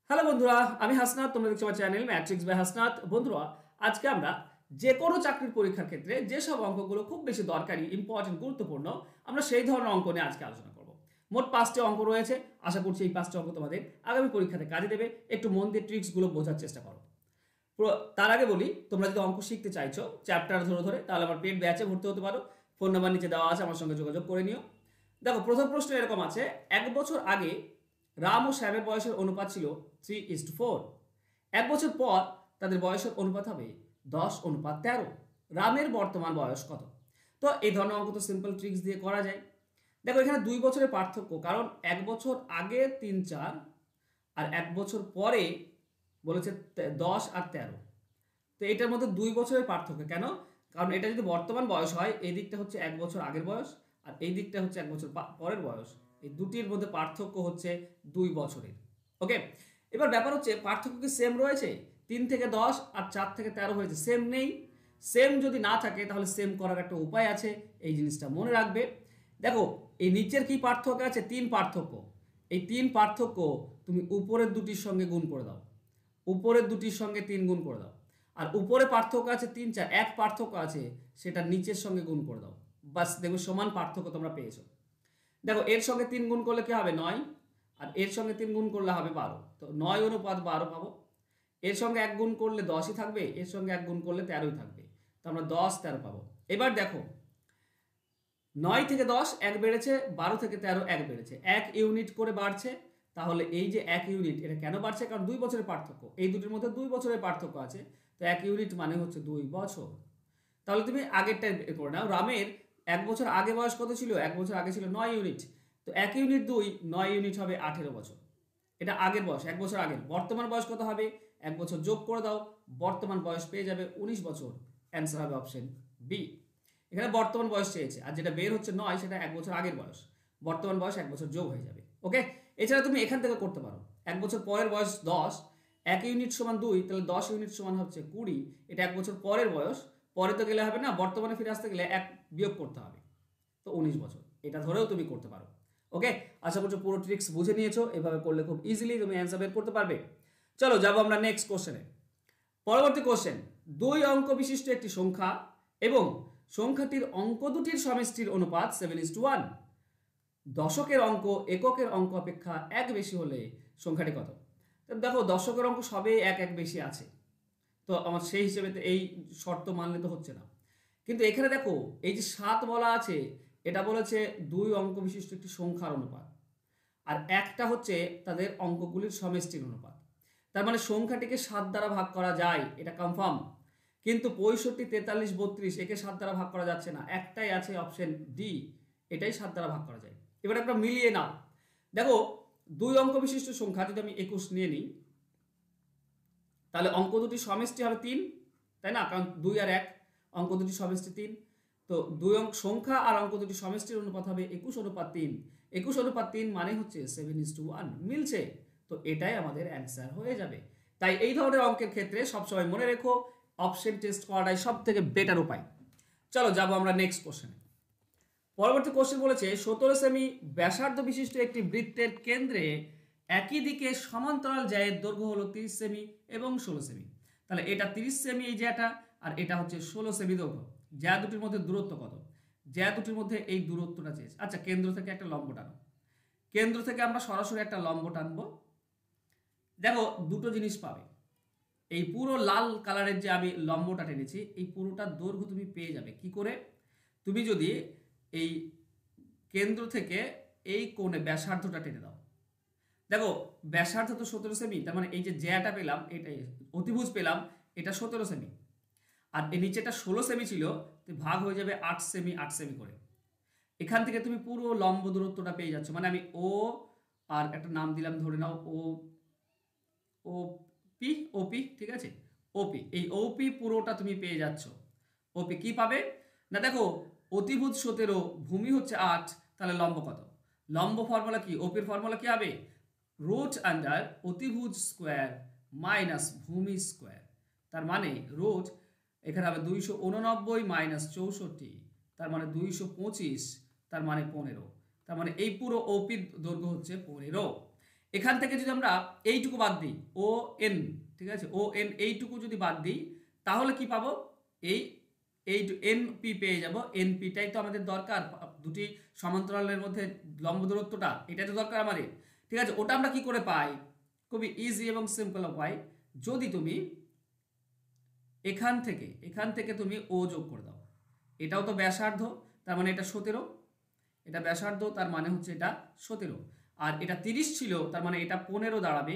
Hello বন্ধুরা, আমি হাসনাত। তোমরা দেখছো আমার চ্যানেল ম্যাট্রিক্স বাই হাসনাত। বন্ধুরা, আজকে আমরা যে কোনো চাকরির পরীক্ষার ক্ষেত্রে যেসব অঙ্কগুলো খুব বেশি দরকারি, ইম্পর্টেন্ট, গুরুত্বপূর্ণ, আমরা সেই ধরনের অঙ্ক নিয়ে আজকে আলোচনা করব। মোট 5টি অঙ্ক রয়েছে। আশা করছি এই 5টি অঙ্ক তোমাদের আগামী পরীক্ষাতে কাজে দেবে। একটু মন দিয়ে ট্রিক্সগুলো বোঝার চেষ্টা করো। তার আগে বলি, তোমরা যদি অঙ্ক শিখতে চাইছো চ্যাপ্টার ধরে ধরে, তাহলে আমার পেড ব্যাচে ভর্তি হতে পারো। ফোন নাম্বার নিচে দেওয়া আছে, আমার সঙ্গে যোগাযোগ করে নিও। দেখো, প্রথম প্রশ্ন এরকম আছে, 1 বছর আগে রাম ও শ্যামের বয়সের অনুপাত ছিল 3:4। 1 বছর পর তাদের বয়সের অনুপাত হবে 10:13। রামের বর্তমান বয়স কত? তো এই ধরনের অঙ্ক তো সিম্পল ট্রিক্স দিয়ে করা যায়। দেখো, এখানে 2 বছরের পার্থক্য, কারণ 1 বছর আগে 3-4 আর 1 বছর পরে বলেছে 10 আর 13। তো এটার মধ্যে 2 বছরের পার্থক্য কেন? কারণ এটা যদি বর্তমান বয়স হয়, এই দিকটা হচ্ছে 1 বছর আগের বয়স, আর এই দিকটা হচ্ছে 1 বছর পরের বয়স। এই দুটির মধ্যে পার্থক্য হচ্ছে 2 বছরের। ওকে, এবার ব্যাপার হচ্ছে পার্থক্য কি সেম রয়েছে? 3 থেকে 10 আর 4 থেকে 13 হয়েছে, সেম নেই। সেম যদি না থাকে তাহলে সেম করার একটা উপায় আছে, এই জিনিসটা মনে রাখবে। দেখো, এই নিচের কি পার্থক্য আছে? 3 পার্থক্য। এই 3 পার্থক্য তুমি উপরের দুটির সঙ্গে গুণ করে দাও, উপরের দুটির সঙ্গে 3 গুণ করে দাও। আর উপরে পার্থক্য আছে 3-4, এক পার্থক্য আছে, সেটা নিচের সঙ্গে গুণ করে দাও। বাস, দেখবে সমান পার্থক্য তোমরা পেয়েছো। দেখো, এর সঙ্গে 3 গুণ করলে কি হবে? 9। আর এর সঙ্গে 3 গুণ করলে হবে 12। তো 9:12 পাবো। এর সঙ্গে 1 গুণ করলে 10ই থাকবে, এর সঙ্গে 1 গুণ করলে 13ই থাকবে। তো আমরা 10-13 পাবো। এবার দেখো, 9 থেকে 10 1 বেড়েছে, 12 থেকে 13 1 বেড়েছে, 1 ইউনিট করে বাড়ছে। তাহলে এই যে 1 ইউনিট, এটা কেন বাড়ছে? কারণ 2 বছরের পার্থক্য, এই দুটির মধ্যে 2 বছরের পার্থক্য আছে। তো 1 ইউনিট মানে হচ্ছে 2 বছর। তাহলে তুমি আগেরটা করে নাও। রামের 1 বছর আগে বয়স কত ছিল? 1 বছর আগে ছিল 9 ইউনিট। তো 1 ইউনিট 2, 9 ইউনিট হবে 18 বছর। এটা আগের বয়স, 1 বছর আগের। বর্তমান বয়স কত হবে? 1 বছর যোগ করে দাও, বর্তমান বয়স পেয়ে যাবে 19 বছর। অ্যান্সার হবে অপশন বি। এখানে বর্তমান বয়স চেয়েছে, আর যেটা বের হচ্ছে 9, সেটা 1 বছর আগের বয়স। বর্তমান বয়স 1 বছর যোগ হয়ে যাবে। ওকে, এছাড়া তুমি এখান থেকে করতে পারো। 1 বছর পরের বয়স 10, 1 ইউনিট সমান 2, তাহলে 10 ইউনিট সমান হচ্ছে 20। এটা 1 বছর পরের বয়স। পরে তো গেলে হবে না, বর্তমানে ফিরে আসতে গেলে 1 বিয়োগ করতে হবে। তো 19 বছর, এটা ধরেও তুমি করতে পারো। ওকে, আশা করছি পুরো ট্রিক্স বুঝে নিয়েছো। এভাবে করলে খুব ইজিলি তুমি অ্যান্সার বের করতে পারবে। চলো যাবো আমরা নেক্সট কোশ্চেনে। পরবর্তী কোশ্চেন, 2 অঙ্ক বিশিষ্ট একটি সংখ্যা এবং সংখ্যাটির অঙ্ক দুটির সমষ্টির অনুপাত 7:1। দশকের অঙ্ক এককের অঙ্ক অপেক্ষা 1 বেশি হলে সংখ্যাটি কত? তো দেখো, দশকের অঙ্ক সবে 1 বেশি আছে। তো আমার সেই হিসেবে তো এই শর্ত মানলে তো হচ্ছে না। কিন্তু এখানে দেখো, এই যে 7 বলা আছে, এটা বলেছে 2 অঙ্ক বিশিষ্ট একটি সংখ্যার অনুপাত, আর একটা হচ্ছে তাদের অঙ্কগুলির সমষ্টির অনুপাত। তার মানে সংখ্যাটিকে 7 দ্বারা ভাগ করা যায়, এটা কনফার্ম। কিন্তু 65, 43, 32 একে 7 দ্বারা ভাগ করা যাচ্ছে না। একটাই আছে, অপশন ডি, এটাই 7 দ্বারা ভাগ করা যায়। এবার একটা মিলিয়ে নাও। দেখো, 2 অঙ্ক বিশিষ্ট সংখ্যা যদি আমি 21 নিয়ে নিই, তাহলে অঙ্ক দুটির সমষ্টি হবে 3, তাই না? কারণ 2 আর 1, অঙ্ক দুটির সমষ্টি 3। তো 2 অঙ্ক সংখ্যা আর অঙ্ক দুটির সমষ্টির অনুপাত হবে 21:3। 21:3 মানে হচ্ছে 7:1, মিলছে। তো এটাই আমাদের অ্যান্সার হয়ে যাবে। তাই এই ধরনের অঙ্কের ক্ষেত্রে সবসময় মনে রেখো, অপশন টেস্ট করাটাই সব থেকে বেটার উপায়। চলো যাবো আমরা নেক্সট কোশ্চেনে। পরবর্তী কোশ্চেন বলেছে, 17 সেমি ব্যাসার্ধ বিশিষ্ট একটি বৃত্তের কেন্দ্রে একই দিকে সমান্তরাল জ্যায়ের দৈর্ঘ্য হলো 30 সেমি এবং 16 সেমি। তাহলে এটা 30 সেমি এই জ্যাটা, আর এটা হচ্ছে 16 সেমি দৈর্ঘ্য। জ্যা দুটির মধ্যে দূরত্ব কত? জ্যা দুটির মধ্যে এই দূরত্বটা চেয়েছে। আচ্ছা, কেন্দ্র থেকে একটা লম্ব টানো। কেন্দ্র থেকে আমরা সরাসরি একটা লম্ব টানবো। দেখো, দুটো জিনিস পাবে। এই পুরো লাল কালারের যে আমি লম্বটা টেনেছি, এই পুরোটার দৈর্ঘ্য তুমি পেয়ে যাবে কি করে? তুমি যদি এই কেন্দ্র থেকে এই কোণে ব্যাসার্ধটা টেনে দাও। দেখো, ব্যাসার্ধ তো 17 সেমি, তার মানে এই যে জ্যাটা পেলাম, এটাই অতিভুজ পেলাম, এটা 17 সেমি। আর এই নিচেটা 16 সেমি ছিল, তো ভাগ হয়ে যাবে 8 সেমি 8 সেমি করে। এখান থেকে তুমি পুরো লম্ব দূরত্বটা পেয়ে যাচ্ছ। মানে আমি ও আর একটা নাম দিলাম, ধরে নাও ও, ও পি, ওপি, ঠিক আছে? ওপি, এই ওপি পুরোটা তুমি পেয়ে যাচ্ছ। ওপি কি পাবে না? দেখো, অতিভুজ 17, ভূমি হচ্ছে 8, তাহলে লম্ব কত? লম্ব ফর্মুলা কি? ওপির ফর্মুলা কি হবে? রুট আন্ডার অতিভুজ স্কোয়ার মাইনাস ভূমি স্কোয়ার। তার মানে রুট, এখানে হবে 289 মাইনাস 64, তার মানে 225, তার মানে 15। তার মানে এই পুরো ওপির দৈর্ঘ্য হচ্ছে 15। এখান থেকে যদি আমরা এইটুকু বাদ দিই ও এন, ঠিক আছে, ও এন এইটুকু যদি বাদ দিই তাহলে কি পাবো, এই এই এন পি পেয়ে যাব। এন পিটাই তো আমাদের দরকার, দুটি সমান্তরালের মধ্যে লম্ব দূরত্বটা, এটাই তো দরকার আমাদের, ঠিক আছে। ওটা আমরা কি করে পাই, খুবই ইজি এবং সিম্পল উপায়, যদি তুমি এখান থেকে তুমি ও যোগ করে দাও। এটাও তো ব্যাসার্ধ, তার মানে এটা 17, এটা ব্যাসার্ধ, তার মানে হচ্ছে এটা 17, আর এটা 30 ছিল, তার মানে এটা 15 দাঁড়াবে।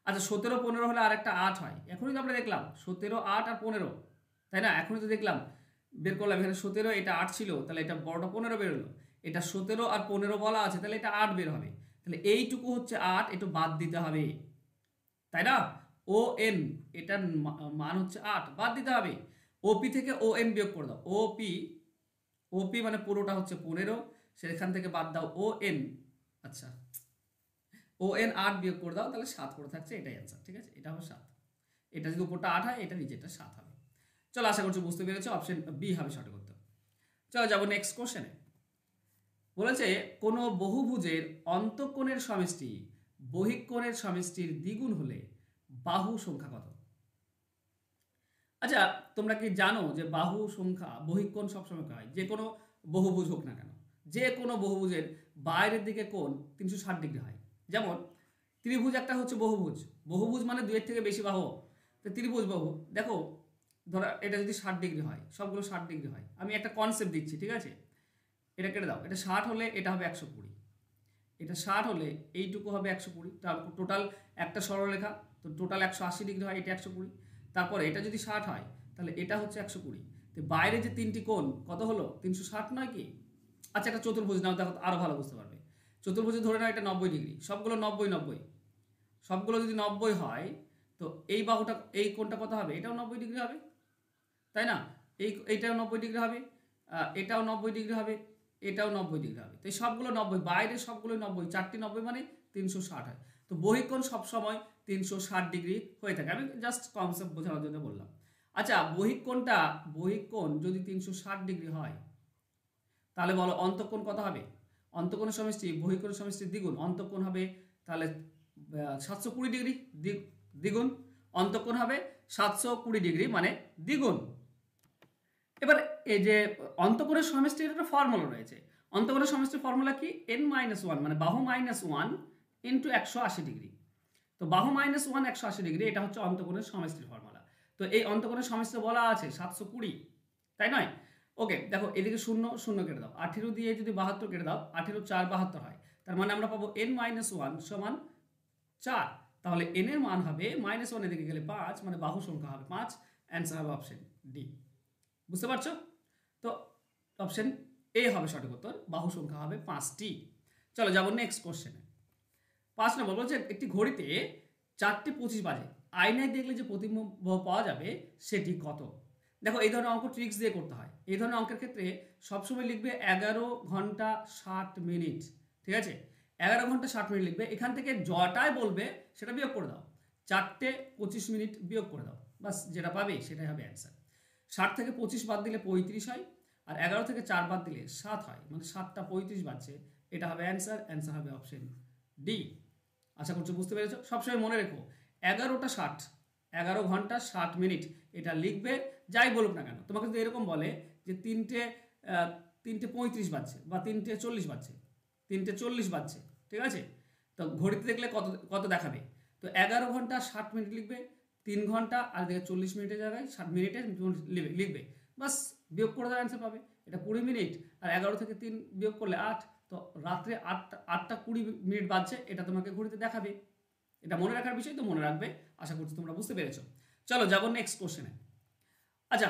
আচ্ছা 17 15 হলে আর একটা 8 হয়, এখনই তো আমরা দেখলাম 17 8 আর 15, তাই না, এখনই তো দেখলাম বের করলাম, এখানে 17 এটা 8 ছিল, তাহলে এটা বড়টা 15 বেরোলো, এটা 17 আর 15 বলা আছে, তাহলে এটা 8 বের হবে, তাহলে এইটুকু হচ্ছে 8, একটু বাদ দিতে হবে, তাই না। ও এন এটার মান হচ্ছে 8, বাদ দিতে হবে। ওপি থেকে ও এন বিয়োগ করে দাও, ওপি মানে পুরোটা হচ্ছে 15, সেখান থেকে বাদ দাও ও এন, আচ্ছা ও এন 8 বিয়োগ করে দাও, তাহলে 7 করে থাকছে, এটাই অ্যান্সার, ঠিক আছে, এটা হবে 7। এটা যদি উপরটা 8 হয়, এটা নিচেরটা 7 হবে। চলো আশা করছি বুঝতে পেরেছো, অপশন বি হবে সঠিক উত্তর। চলো যাবো নেক্সট কোশ্চেনে। বলেছে কোনো বহুভুজের অন্তঃকোণের সমষ্টি বহিঃকোণের সমষ্টির দ্বিগুণ হলে বাহু সংখ্যা কত। আচ্ছা তোমরা কি জানো যে বাহু সংখ্যা বহিঃকোণ সবসময় হয়, যে কোনো বহুভুজ হোক না কেন, যে কোনো বহুভুজের বাইরের দিকে কোণ 360 ডিগ্রি হয়। যেমন ত্রিভুজ একটা হচ্ছে বহুভুজ, বহুভুজ মানে দুইয়ের থেকে বেশি বাহু, তো ত্রিভুজ বাহু দেখো, ধরো এটা যদি 60 ডিগ্রি হয়, সবগুলো 60 ডিগ্রি হয়, আমি একটা কনসেপ্ট দিচ্ছি, ঠিক আছে, এটা কেটে দাও, এটা 60 হলে এটা হবে 120, এটা 60 হলে এইটুকু হবে 120, টোটাল একটা সরলরেখা, তো টোটাল 180 ডিগ্রি হয়, এটা 120, তারপরে এটা যদি 60 হয় তাহলে এটা হচ্ছে 120, তো বাইরে যে তিনটি কোণ কত হলো 360 নয় কি। আচ্ছা একটা চতুর্ভুজ নাও, দেখো আরো ভালো বুঝতে পারবে। চতুর্ভুজে ধরে নাও এটা 90 ডিগ্রি, সবগুলো 90 90, সবগুলো যদি 90 হয়, তো এই বাহুটা এই কোণটা কত হবে, এটাও 90 ডিগ্রি হবে, তাই না, এইটাও 90 ডিগ্রি হবে, এটাও 90 ডিগ্রি হবে, এটাও 90 ডিগ্রি হবে, তো এই সবগুলো 90, বাইরে সবগুলো 90, চারটি 90 মানে 360 হয়, তো বহিঃকোণ সবসময় 360 ডিগ্রি হয়ে থাকে, আমি জাস্ট কনসেপ্ট বোঝানোর জন্য বললাম। আচ্ছা বহিঃকোণ যদি 360 ডিগ্রি হয়, তাহলে বলো অন্তঃকোণ কত হবে, অন্তঃকোণের সমষ্টি বহিঃকোণের সমষ্টির দ্বিগুণ, অন্তঃকোণ হবে তাহলে 720 ডিগ্রি, দ্বিগুণ, অন্তঃকোণ হবে 720 ডিগ্রি মানে দ্বিগুণ। এবার এই যে অন্তঃকোণের সমষ্টির একটা ফর্মুলা রয়েছে, অন্তঃকোণের সমষ্টির ফর্মুলা কি, n-1 মানে বাহু -1 ইন্টু 180 ডিগ্রি, তো বাহু -1 180 ডিগ্রি, এটা হচ্ছে অন্তঃকোণের সমষ্টির ফর্মুলা। তো এই অন্তঃকোণের সমষ্টি বলা আছে 720, তাই নয়। ওকে দেখো এদিকে 0 0 কেটে দাও, 18 দিয়ে যদি 72 কেটে দাও, 18 4 72 হয়, তার মানে আমরা পাবো n-1 সমান 4, তাহলে n এর মান হবে -1 এদিকে গেলে 5, মানে বাহু সংখ্যা হবে 5, অ্যান্সার হবে অপশন ডি। বুঝতে পারছো, তো অপশন এ হবে সঠিক উত্তর, বাহু সংখ্যা হবে 5টি। চলো যাবো নেক্সট কোশ্চেনে। 5 নম্বর বলছে একটি ঘড়িতে 4:25 বাজে, আয়নায় দেখলে যে প্রতিবিম্ব পাওয়া যাবে সেটি কত। দেখো এই ধরনের অঙ্ক ট্রিক্স দিয়ে করতে হয়, এই ধরনের অঙ্কের ক্ষেত্রে সবসময় লিখবে 11 ঘন্টা 60 মিনিট, ঠিক আছে, 11 ঘন্টা 60 মিনিট লিখবে, এখান থেকে জটায় বলবে সেটা বিয়োগ করে দাও, 4:25 মিনিট বিয়োগ করে দাও, বাস যেটা পাবে সেটাই হবে অ্যান্সার। 60 থেকে 25 বাদ দিলে 35 হয়, আর 11 থেকে 4 বাদ দিলে 7 হয়, মানে 7:35 বাজছে, এটা হবে অ্যান্সার, অ্যান্সার হবে অপশন ডি। আশা করছি বুঝতে পেরেছো, সবসময় মনে রেখো 11টা 60, 11 ঘন্টা 60 মিনিট, এটা লিখবে যাই বলুক না কেন। তোমাকে যদি এরকম বলে যে 3:35 বাজছে বা 3:40 বাজছে, 3:40 বাজছে, ঠিক আছে, তো ঘড়িতে দেখলে কত কত দেখাবে, তো 11 ঘন্টা 60 মিনিট লিখবে, 3 ঘন্টা আর দিকে 40 মিনিটের জায়গায় 60 মিনিটে লিখবে, বাস বিয়োগ করে দেওয়ার অ্যান্সার পাবে। এটা 20 মিনিট, আর 11 থেকে 3 বিয়োগ করলে 8, তো রাত্রে 8টা 20 মিনিট বাজছে, এটা তোমাকে ঘড়িতে দেখাবে। এটা মনে রাখার বিষয়, তো মনে রাখবে, আশা করছি তোমরা বুঝতে পেরেছো। চলো যাবো নেক্সট কোশ্চেনে। আচ্ছা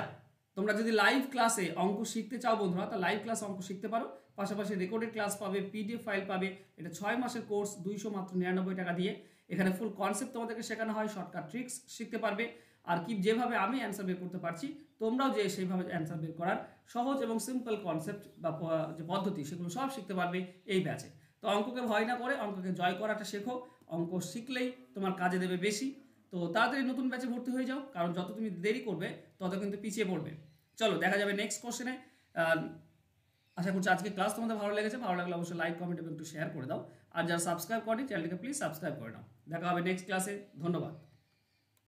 তোমরা যদি লাইভ ক্লাসে অঙ্ক শিখতে চাও বন্ধুরা, তা লাইভ ক্লাস অঙ্ক শিখতে পারো, পাশাপাশি রেকর্ডেড ক্লাস পাবে, পিডিএফ ফাইল পাবে, এটা 6 মাসের কোর্স, 200 মাত্র 99 টাকা দিয়ে, এখানে ফুল কনসেপ্ট তোমাদেরকে শেখানো হয়, শর্টকাট ট্রিক্স শিখতে পারবে, আর কি যেভাবে আমি অ্যান্সার বের করতে পারছি তোমরাও যে সেইভাবে অ্যান্সার বের করার সহজ এবং সিম্পল কনসেপ্ট বা যে পদ্ধতি সেগুলো সব শিখতে পারবে এই ব্যাচে। তো অঙ্ককে ভয় না করে অঙ্ককে জয় করাটা শেখো, অঙ্ক শিখলেই তোমার কাজে দেবে বেশি। তো তাড়াতাড়ি নতুন ব্যাচে ভর্তি হয়ে যাও, কারণ যত তুমি দেরি করবে তত কিন্তু পিছিয়ে পড়বে। চলো দেখা যাবে নেক্সট কোশ্চেনে। আশা করছি আজকে ক্লাস তোমাদের ভালো লেগেছে, ভালো লাগলে অবশ্যই লাইক কমেন্ট এবং একটু শেয়ার করে দাও, আর যারা সাবস্ক্রাইব করেনি চ্যানেলটিকে প্লিজ সাবস্ক্রাইব করে নাও। দেখা হবে নেক্সট ক্লাসে। ধন্যবাদ।